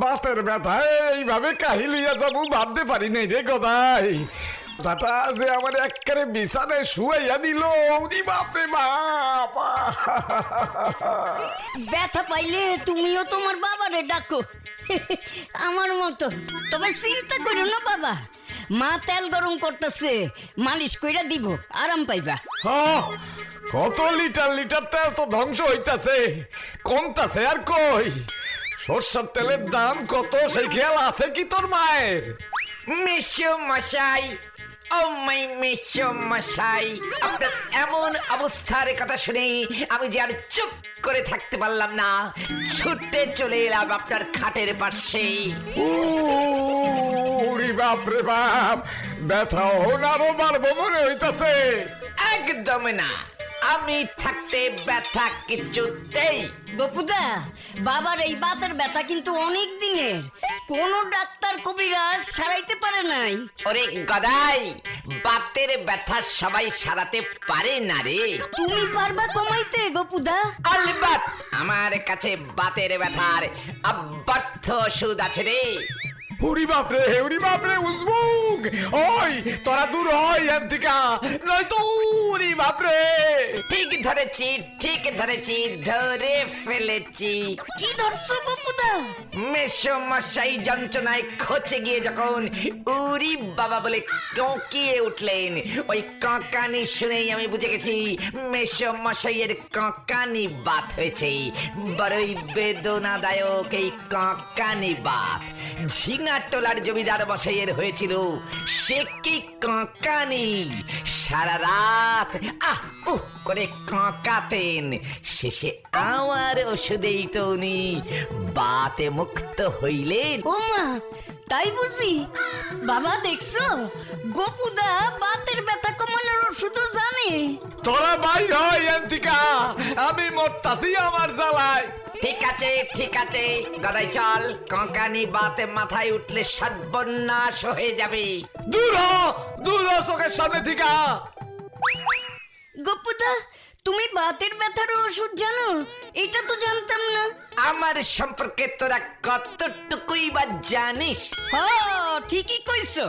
বাতের ব্যথায় এইভাবে কাহিলিয়া যাবো ভাবতে পারি নাই রে গদাই। দাদা যে আমার একেবারে বিছানায় শুয়াইয়া দিল, উনি বাপরে বাপ। ব্যথা পাইলে তুমিও তোমার বাবারে ডাকো আমার মতো। তবে চিন্তা করো না বাবা, মা তেল গরম করতেছে, মালিশ কইরা দিব, আরাম পাইবা। হ্যাঁ, কত লিটার লিটার তেল তো ধ্বংস হইতাছে, কমতাছে আর কই? সর্ষের তেলের দাম কত সেই খেয়াল আছে কি তোর মায়ের? মেশো মশাই, ও মাই মেশো মশাই, আপনার এমন অবস্থার কথা শুনে আমি যে আর চুপ করে থাকতে পারলাম না, ছুটে চলে এলাম আপনার খাটের পাশে। উরি বাপ রে বাপ, ব্যথা আরো বাড়বো মনে হইতাছে। একদম না, আমি থাকতে ব্যথা কিছুতেই। গপুদা, বাবার এই বাতের ব্যথা কিন্তু অনেক দিনের, কোন ডাক্তার কবিরাজ সারাইতে পারে নাই। ওরে গদাই, বাতের ব্যথা সবাই সারাতে পারে না রে। তুমি পারবা কমাইতে গপুদা? আলবাত আমার কাছে বাতের ব্যথার অব্যর্থ ওষুধ আছে রে। উরি বাপরে উজবুক, ওই তোরা দূর হয় এদিকা, নয়তো উরি বাপরে। ঠিক ধরেছি, ধরে ফেলেছি। কি ধরছো গপুদা? মেশো মশাই যন্ত্রণায় খচে গিয়ে যখন উরি বাবা বলে কঁকিয়ে উঠলেন, ওই কঁকানি শুনেই আমি বুঝে গেছি মেশো মশাইয়ের কঁকানি বাত হয়েছে। বড়ই বেদনাদায়ক এই কঁকানি বাত ঝিঙা টোলার জমিদার মশাইয়ের হয়েছিল। সে কি কঁকানি, সারা রাত আহ উহ করে কঁকাতেন, শেষে আমার ওষুধেই তো উনি বাতে মুক্ত হইলেন। ও মা, তাই বুঝি? বাবা দেখছো, গপুদা বাতের ব্যথা কমানোর ওষুধও জানে। তোরা ভাই হয় এদিকা, আমি মরতাছি আমার জ্বালায়। ঠিক আছে গদাই, চল। কঁকানি বাতে মাথায় উঠলে সর্বনাশ হয়ে যাবে। দূর হ চোখের সামনে থেকে। গপুদা, তুমি বাতের ব্যথার ওষুধ জানো? এটা তো জানতাম না। আমার সম্পর্কে তোরা কতটুকুই বা জানিস? হ্যাঁ, ঠিকই কইছো।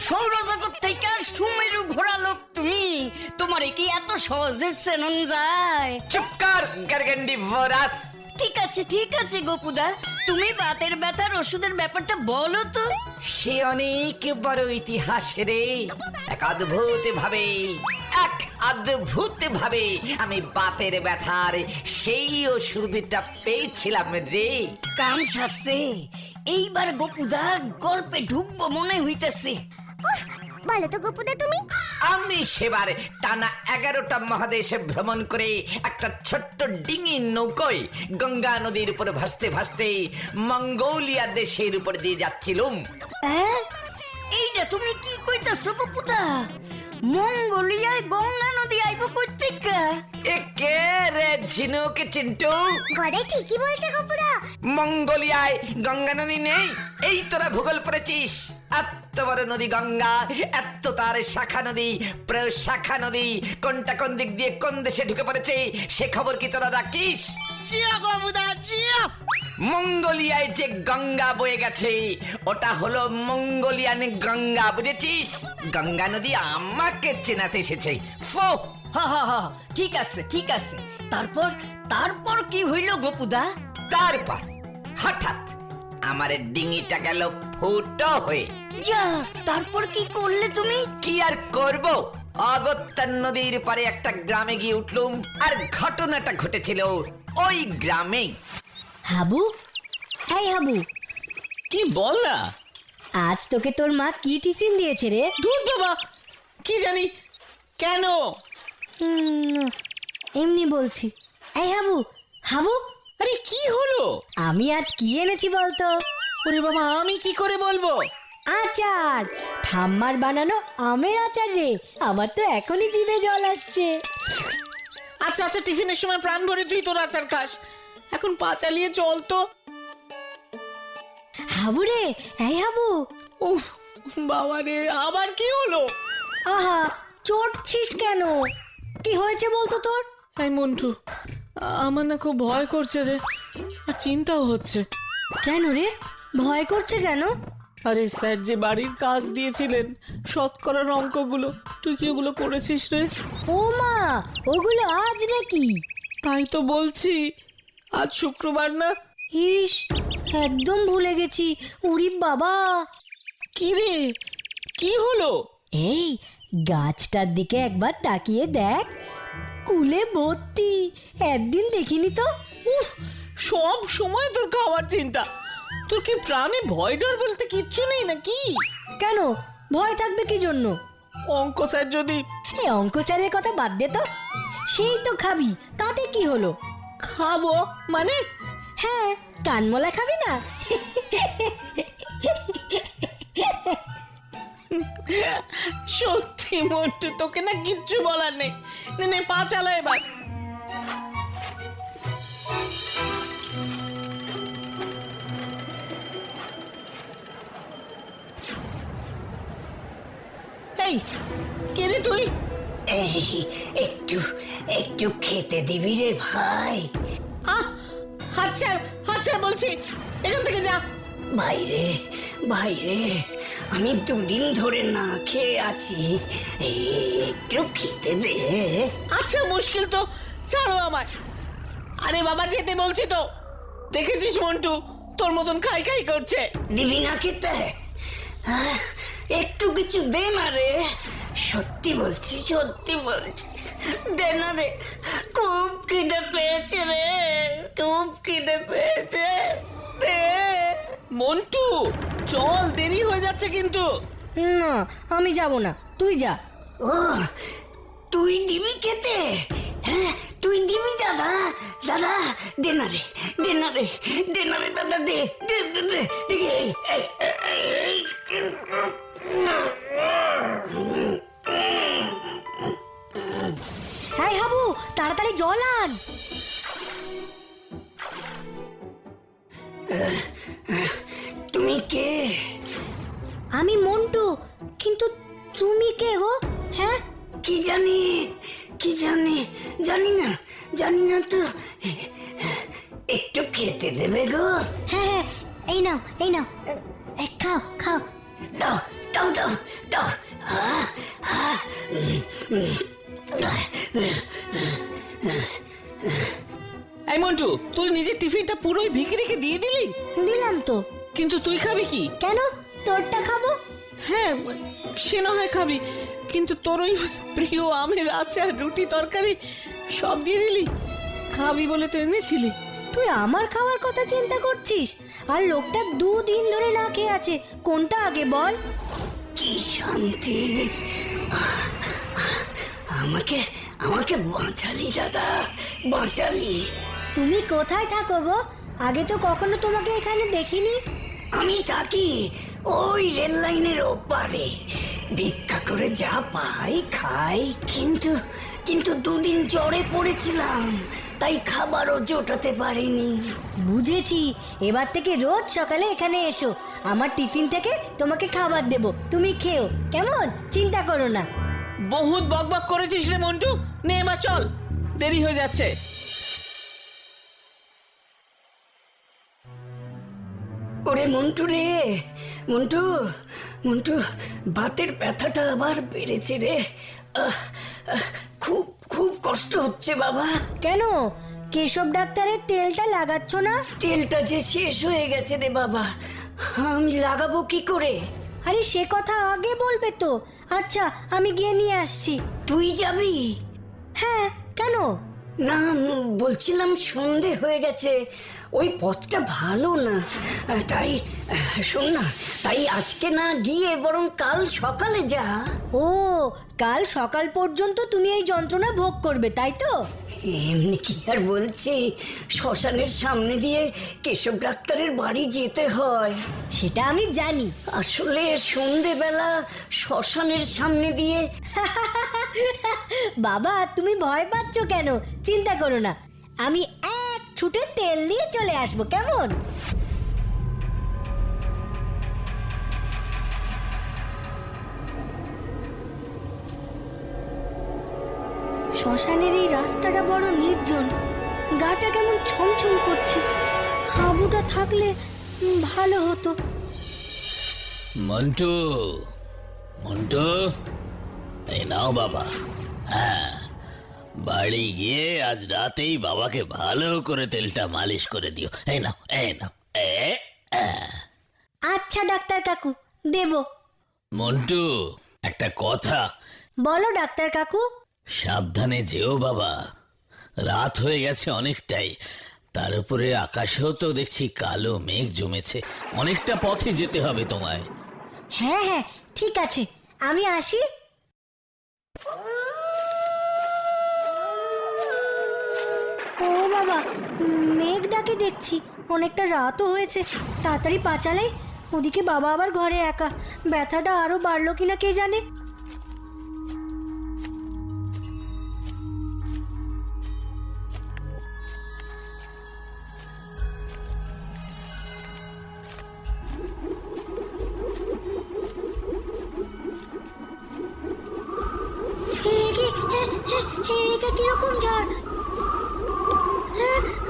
সৌরজগৎ থেকে সুমেরু ঘোরা লোক তুমি, তোমার কি এত সহজে চেনন যায়? চুপ কর গারগান্ডি ভরাস। ঠিক আছে গপুদা, তুমি বাতের ব্যথার ওষুধের ব্যাপারটা বলো তো। সে অনেক বড় ইতিহাস রে। এক অদ্ভুত ভাবে আমি বাতের ব্যথার সেই ওষুধটা পেয়েছিলাম রে। কাম সারছে, এইবার গপুদা গল্পে ঢুকবো মনে হইতেছে। বলো তো গপুদা তুমি। আমি সেবার টানা 11টা মহাদেশে ভ্রমণ করে একটা ছোট্ট ডিঙি নৌকোয় গঙ্গা নদীর উপর ভাসতে ভাসতে মঙ্গোলিয়া দেশের উপর দিয়ে যাচ্ছিলাম। হ্যাঁ, এইটা তুমি কি কইতাছো গপুদা? মঙ্গোলিয়ায় গঙ্গা নদী আইব কই থেকে? একে রে ঝিনুক চিন্টু, গদাই ঠিকই বলছে গপুদা। মঙ্গোলিয়ায় গঙ্গা নদী নেই, এই তোরা ভূগোল পড়েছিস। এত বড় নদী গঙ্গা, এত তার শাখা নদী প্রশাখা নদী, কোনটা কোন দিক দিয়ে কোন দেশে ঢুকে পড়েছে সে খবর কি তোরা রাখিস? মঙ্গোলিয়ায় যে গঙ্গা বয়ে গেছে ওটা হলো মঙ্গোলিয়ান গঙ্গা, বুঝেছিস? গঙ্গা নদী আমাকে চেনাতে এসেছে। ফো, হা, ঠিক আছে। তারপর কি হইল গপুদা? তারপর হঠাৎ আমার ডিঙিটা গেল ফুটো হয়ে। যা, তারপর কি করলে তুমি? কি আর করব, অগত্যা নদীর পারে একটা গ্রামে গিয়ে উঠলুম। আর ঘটনাটা ঘটেছিল ওই গ্রামে। হাবু, এই হাবু, কি বল না। আজ তোকে তোর মা কি টিফিন দিয়েছে রে? দুধ বাবা, কি জানি কেন। এমনি বলছি। এই হাবু, আরে কি হলো? আমি আজ কি এনেছি বলতো? ওরে বাবা, আমি কি করে বলবো? আচার, ঠাম্মার বানানো আমের আচার রে। আমার তো এখনই জিভে জল আসছে। আচ্ছা, টিফিনের সময় প্রাণ ভরে তুই তোর আচার খাস, এখন পা চালিয়ে চল তো। হাবু রে, এই হাবু। উফ বাবা রে, আবার কি হলো? আহা, চটছিস কেন? কি হয়েছে বলতো তোর? এই মন্টু, আমার না খুব ভয় করছে রে, আর চিন্তাও হচ্ছে। কেন রে, ভয় করছে কেন? আরে স্যার যে বাড়ির কাজ দিয়েছিলেন, শতকরার অঙ্কগুলো, তুই কি ওগুলো করেছিস রে? ও মা, ওগুলো আজ নাকি? তাই তো বলছি, আজ শুক্রবার না? ইস, একদম ভুলে গেছি। উরি বাবা! কি রে, কি হলো? এই গাছটার দিকে একবার তাকিয়ে দেখ, কুলে ভর্তি। একদিন দেখিনি তো। উফ, সব সময় তোর খাওয়ার চিন্তা। তোর কি প্রাণে ভয় ডর বলতে কিচ্ছু নেই নাকি? কেন ভয় থাকবে কি জন্য? অঙ্ক স্যার যদি... এই অঙ্ক স্যারের কথা বাদ দে তো। সেই তো খাবি, তাতে কি হলো? খাবো মানে? হ্যাঁ, কানমলা খাবি না? সত্যি মোটু, তোকে না কিচ্ছু বলার নেই। নে নে, পা চালা এবার। এই কে রে তুই? এই একটু একটু খেতে দিবি রে ভাই? আহ, হাত ছাড়, হাত ছাড় বলছি, এখান থেকে যা। বাইরে বাইরে, আমি দুদিন ধরে না খেয়ে আছি, একটু খেতে দে। আচ্ছা মুশকিল তো, ছাড়ো আমায়। আরে বাবা, যেতে বলছি তো। দেখেছিস মন্টু, তোর মতন খাই খাই করছে। দিবি না খেতে? একটু কিছু দে না রে, সত্যি বলছি, সত্যি বলছি, দে না রে। খুব খিদে পেয়েছে রে, খুব খিদে পেয়েছে, দে। মন্টু চল, দেরি হয়ে যাচ্ছে কিন্তু। না, আমি যাব না, তুই যা। ও, তুই দিবি খেতে? হ্যাঁ, তুই দিবি দাদা? দাদা, দে না রে, দে না রে, দে না রে দাদা, দে দে দে দে, দেখি। হাই হাবু, তাড়াতাড়ি জল আন। তুমি কে? আমি মন্টু, কিন্তু তুমি কে গো? হ্যাঁ, কি জানি, কি জানি, জানি না তো। একটু খেতে দেবে গো? হ্যাঁ হ্যাঁ, এই নাও, এই নাও, খাও খাও। দাও দাও দাও দাও। এই মন্টু, তুই নিজের টিফিনটা পুরোই ভিখিরিকে দিয়ে দিলি? দিলাম তো। কিন্তু তুই খাবি কি? কেন, তোরটা খাবো। হ্যাঁ, সে না হয় খাবি, কিন্তু তোর ওই প্রিয় আমের আচার, রুটি, তরকারি সব দিয়ে দিলি? খাবি বলে তো এনেছিলি। তুই আমার খাওয়ার কথা চিন্তা করছিস, আর লোকটা 2 দিন ধরে না খেয়ে আছে। কোনটা আগে বল? কি শান্তি। আমাকে আমাকে বাঁচালি দাদা, বাঁচালি। তুমি কোথায় থাকো গো? আগে তো কখনো তোমাকে এখানে দেখিনি। আমি থাকি ওই রেল লাইনের ওপারে, ভিক্ষা করে যা পাই খাই। কিন্তু কিন্তু 2 দিন জ্বরে পড়েছিলাম, তাই খাবারও জোটাতে পারিনি। বুঝেছি, এবার থেকে রোজ সকালে এখানে এসো, আমার টিফিন থেকে তোমাকে খাবার দেব, তুমি খেও, কেমন? চিন্তা করো না। বহুত বকবক করেছিস রে মন্টু, নে এবার চল, দেরি হয়ে যাচ্ছে। ওরে মন্টু রে, মন্টু, মন্টু, বাতের ব্যথাটা আবার বেড়েছে রে। খুব খুব কষ্ট হচ্ছে বাবা। কেন, কেশব ডাক্তারের তেলটা লাগাচ্ছ না? তেলটা যে শেষ হয়ে গেছে রে বাবা, আমি লাগাবো কি করে? আরে সে কথা আগে বলবে তো। আচ্ছা, আমি গিয়ে নিয়ে আসছি। তুই যাবি? হ্যাঁ, কেন? না, বলছিলাম সন্ধে হয়ে গেছে, ওই পথটা ভালো না, তাই শোন না, তাই আজকে না গিয়ে বরং কাল সকালে যা। ও, কাল সকাল পর্যন্ত তুমি এই যন্ত্রণা ভোগ করবে, তাই তো? এমনি কি আর বলছি, শ্মশানের সামনে দিয়ে কেশব ডাক্তারের বাড়ি যেতে হয়। সেটা আমি জানি। আসলে সন্ধেবেলা শ্মশানের সামনে দিয়ে। বাবা, তুমি ভয় পাচ্ছ কেন? চিন্তা করো না, আমি এক ছুটে তেল নিয়ে চলে আসবো, কেমন? শ্মশানের এই রাস্তাটা বড় নির্জন, গাটা কেমন ছমছম করছে। হাবুটা থাকলে ভালো হতো। মন্টু, মন্টু, এই নাও বাবা। হ্যাঁ, বাড়ি গিয়ে আজ রাতেই বাবাকে ভালো করে তেলটা মালিশ করে দিও। এই নাও, এই নাও। আচ্ছা ডাক্তার কাকু, দেব। মন্টু, একটা কথা। বলো ডাক্তার কাকু। সাবধানে যেও বাবা, রাত হয়ে গেছে অনেকটাই। তার উপরে আকাশেও তো দেখছি কালো মেঘ জমেছে। অনেকটা পথে যেতে হবে তোমায়। হ্যাঁ হ্যাঁ, ঠিক আছে, আমি আসি। ও বাবা, মেঘ ডাকে দেখছি। অনেকটা রাতও হয়েছে, তাড়াতাড়ি পা চালাই। ওদিকে বাবা আবার ঘরে একা, ব্যথাটা আরো বাড়লো কিনা কে জানে। এটা কিরকম ঝড়?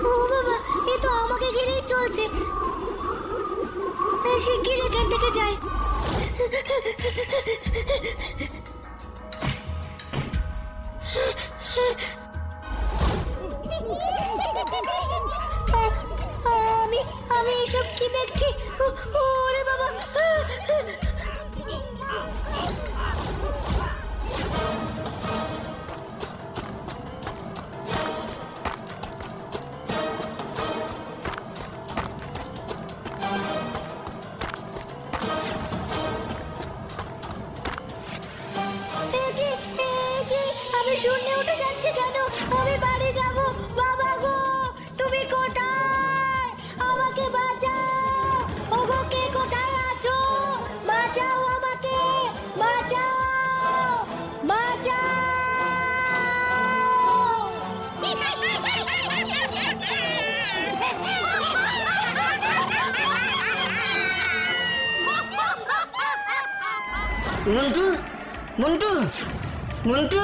ও বাবা, এ তো আমাকে ঘিরেই চলছে। শিগগির এখান থেকে যাই। আমি আমি এসব কি দেখছি? ওরে বাবা! আমি শূন্যে উঠে যাচ্ছি কেন? আমি বাড়ি যাব। বাবা গো, তুমি কোথায়? আমাকে বাঁচাও। ওগো, কে কোথায় আছো? বাঁচাও আমাকে, বাঁচাও, বাঁচাও। মন্টু, মন্টু, মন্টু,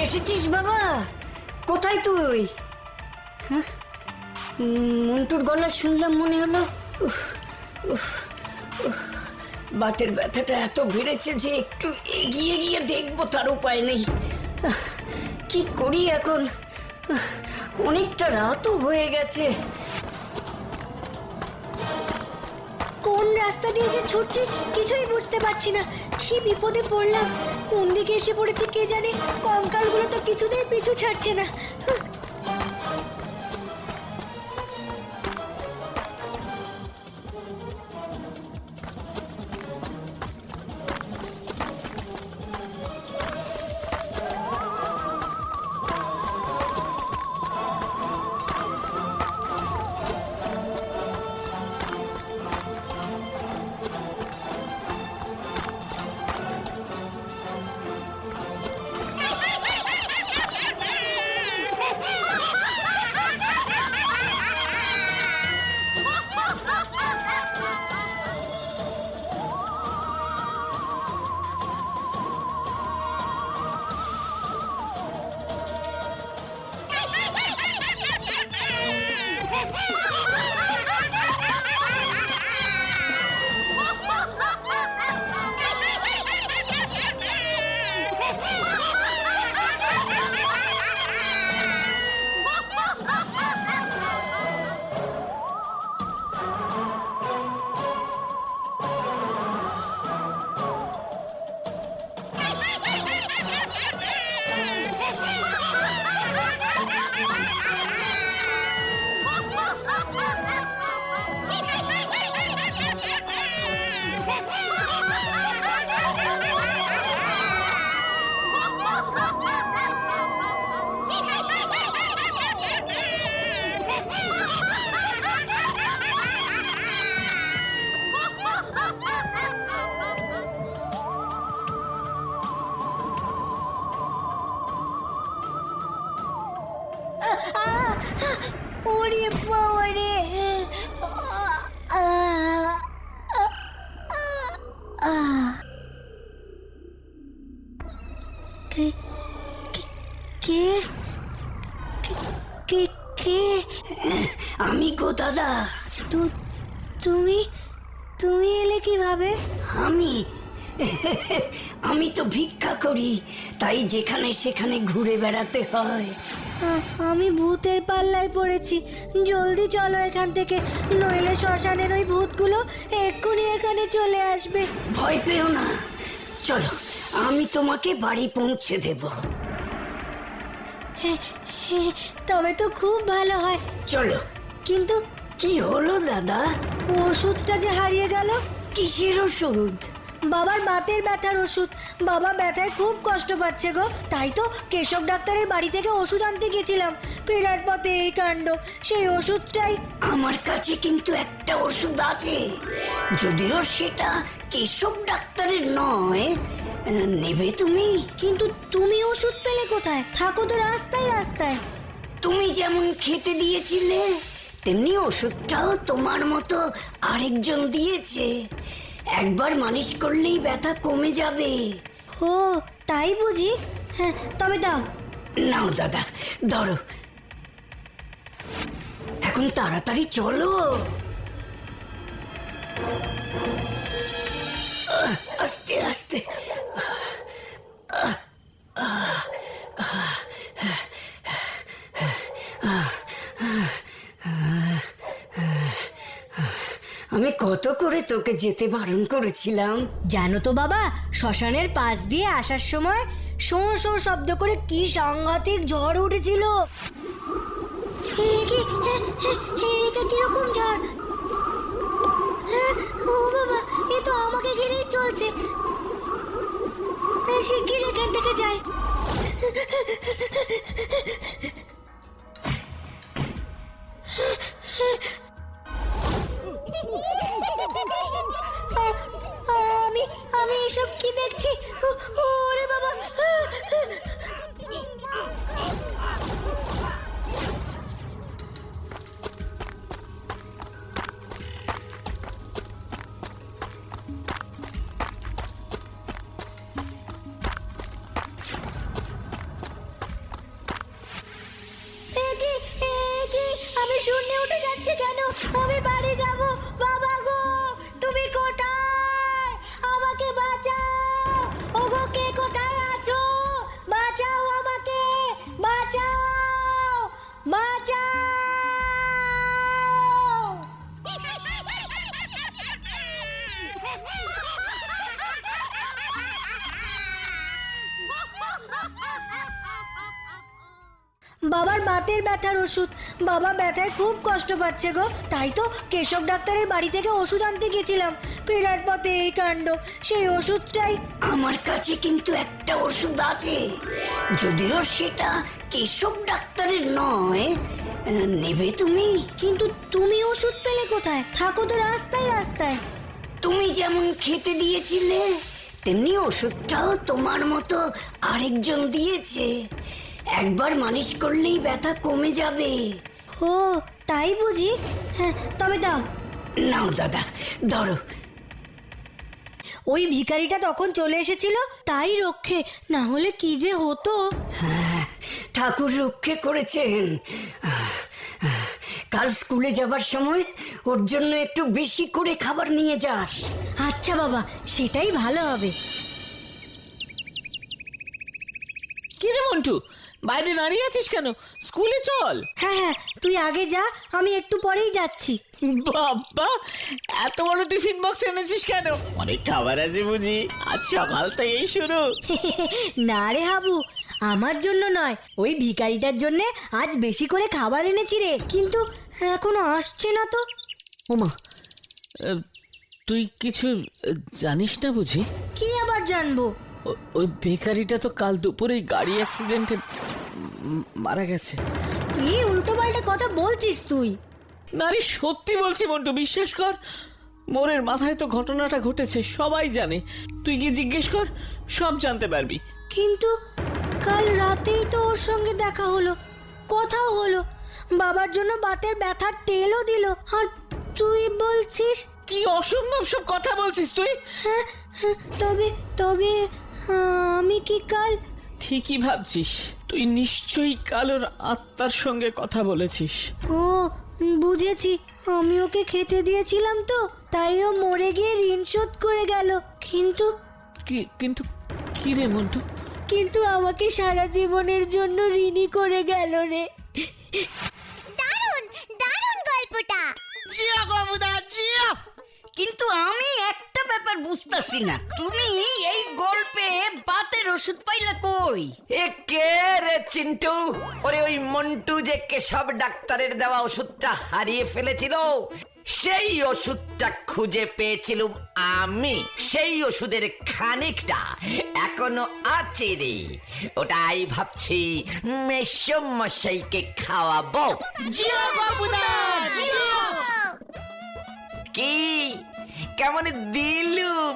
এসেছিস বাবা? কোথায় তুই? হ্যাঁ, মন্টুর গলা শুনলাম, মনে হলো বাতের ব্যথাটা এত বেড়েছে যে একটু এগিয়ে গিয়ে দেখবো, তার উপায় নেই। কি করি এখন? অনেকটা রাতও হয়ে গেছে। কোন রাস্তা দিয়ে যে ছুটছি কিছুই বুঝতে পারছি না। কি বিপদে পড়লাম, কোন দিকে এসে পড়েছি কে জানে। কঙ্কালগুলো তো কিছুতেই পিছু ছাড়ছে না। ওরে বাবা রে! কে কে কে আমি গো দাদা। তুমি তুমি এলে কিভাবে? আমি তো ভিক্ষা করি, তাই যেখানে সেখানে ঘুরে বেড়াতে হয়। আমি ভূতের পাল্লায় পড়েছি, জলদি চলো এখান থেকে, নইলে শ্মশানের ওই ভূতগুলো এক্ষুনি এখানে চলে আসবে। ভয় পেও না, চলো আমি তোমাকে বাড়ি পৌঁছে দেব। তবে তো খুব ভালো হয়। চলো। কিন্তু কি হলো দাদা? ওষুধটা যে হারিয়ে গেল। কিসের ওষুধ? বাবার বাতের ব্যথার ওষুধ। বাবা ব্যথায় খুব কষ্ট পাচ্ছে গো, তাই তো কেশব ডাক্তারের বাড়ি থেকে ওষুধ আনতে গেছিলাম, ফেরার পথে এই কাণ্ড। সেই ওষুধটাই। আমার কাছে কিন্তু একটা ওষুধ আছে, যদিও সেটা কেশব ডাক্তারের নয়। নেবে তুমি? কিন্তু তুমি ওষুধ পেলে কোথায়? থাকো তো রাস্তায় রাস্তায়। তুমি যেমন খেতে দিয়েছিলে, তেমনি ওষুধটাও তোমার মতো আরেকজন দিয়েছে। একবার মালিশ করলেই ব্যথা কমে যাবে। ও তাই বুঝি? হ্যাঁ তবে দাও। নাও দাদা, ধরো। এখন তাড়াতাড়ি চলো। আস্তে আস্তে। আমি কত করে তোকে যেতে বারণ করেছিলাম। জানো তো বাবা, শ্মশানের পাশ দিয়ে আসার সময় শোঁ শোঁ শব্দ করে কি সাংঘাতিক ঝড় উঠেছিল। এটা কিরকম ঝড়? ও বাবা, এ তো আমাকে ঘিরেই চলছে। শিগগির এখান থেকে যাই। আমি এসব কি দেখছি? ওরে বাবা! আমি শূন্যে উঠে যাচ্ছি কেন? আমি বাড়ি যাব। বাবা গো, তুমি কোথায়? আমাকে বাঁচাও। ওগো, কে কোথায় আছো? বাঁচাও আমাকে, বাঁচাও, বাঁচাও। বাবার বাতের ব্যথার ওষুধ। বাবা ব্যথায় খুব কষ্ট পাচ্ছে গো, তাই তো কেশব ডাক্তারের বাড়ি থেকে ওষুধ আনতে গেছিলাম, ফেরার পথে এই কাণ্ড। সেই ওষুধটাই। আমার কাছে কিন্তু একটা ওষুধ আছে, যদিও সেটা কেশব ডাক্তারের নয়। নেবে তুমি? কিন্তু তুমি ওষুধ পেলে কোথায়? থাকো তো রাস্তায় রাস্তায়। তুমি যেমন খেতে দিয়েছিলে, তেমনি ওষুধটাও তোমার মতো আরেকজন দিয়েছে। একবার মালিশ করলেই ব্যথা কমে যাবে। ও তাই বুঝি? হ্যাঁ তবে দাও। নাও দাদা, ধরো। ওই ভিখারিটা তখন চলে এসেছিল, তাই রক্ষে, না হলে কি যে হতো। হ্যাঁ, ঠাকুর রক্ষে করেছেন। কাল স্কুলে যাবার সময় ওর জন্য একটু বেশি করে খাবার নিয়ে যাস। আচ্ছা বাবা, সেটাই ভালো হবে। কি রে মন্টু, বাইরে দাঁড়িয়ে আছিস কেন? স্কুলে চল। হ্যাঁ হ্যাঁ, তুই আগে যা, আমি একটু পরেই যাচ্ছি। বাবা, এত বড় টিফিন বক্স এনেছিস কেন? অনেক খাবার আছে বুঝি? আজ সকাল থেকেই শুরু। না রে হাবু, আমার জন্য নয়, ওই ভিখারিটার জন্য আজ বেশি করে খাবার এনেছি রে। কিন্তু এখনো আসছে না তো। ওমা, তুই কিছু জানিস না বুঝি? কি আবার জানবো? ওই বেকারিটা তো কাল দুপুরেই গাড়ি অ্যাক্সিডেন্টে মারা গেছে। কি উল্টো পাল্টা কথা বলছিস তুই? না রে, সত্যি বলছি মন্টু, বিশ্বাস কর। মোরের মাথায় তো ঘটনাটা ঘটেছে, সবাই জানে। তুই গিয়ে জিজ্ঞেস কর, সব জানতে পারবি। কিন্তু কাল রাতেই তো ওর সঙ্গে দেখা হলো, কথাও হলো, বাবার জন্য বাতের ব্যথার তেলও দিল। আর তুই বলছিস? কি অসম্ভব সব কথা বলছিস তুই? হ্যাঁ, তবে তবে আমি কি কাল? ঠিকই ভাবছিস। তুই নিশ্চয়ই কালোর আত্মার সঙ্গে কথা বলেছিস। ও বুঝেছি, আমি ওকে খেতে দিয়েছিলাম তো, তাই ও মরে গিয়ে ঋণ শোধ করে গেল। কিন্তু কিন্তু কি রে মন্টু? কিন্তু আমাকে সারা জীবনের জন্য ঋণী করে গেল রে। দারুণ দারুণ গল্পটা। কিন্তু আমি একটা ব্যাপার বুঝতাছি না, তুমি এই গল্পে বাতের ওষুধ পাইলা কই? এ কে রে চিন্টু? ওরে ওই মন্টু যে কেশব ডাক্তারের দেওয়া ওষুধটা হারিয়ে ফেলেছিল, সেই ওষুধটা খুঁজে পেয়েছিলাম আমি। সেই ওষুধের খানিকটা এখনো আছে রে, ওটাই ভাবছি মেশো মশাইকে খাওয়াবো। কি কেমন দিলুম?